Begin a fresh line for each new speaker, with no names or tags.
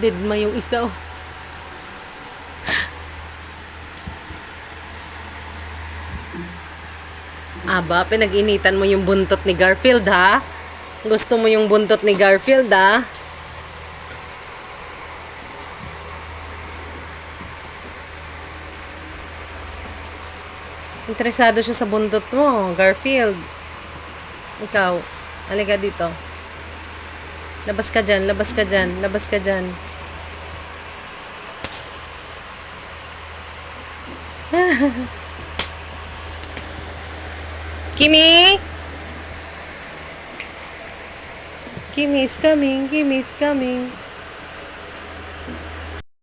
Dead ma yung isa, oh. Aba, pinag-initan mo yung buntot ni Garfield, ha? Gusto mo yung buntot ni Garfield, ha? Interesado siya sa buntot mo, Garfield. Ikaw, halika dito. Labas ka dyan, labas ka dyan, labas ka dyan. Kimi? Kimi is coming, Kimi is coming.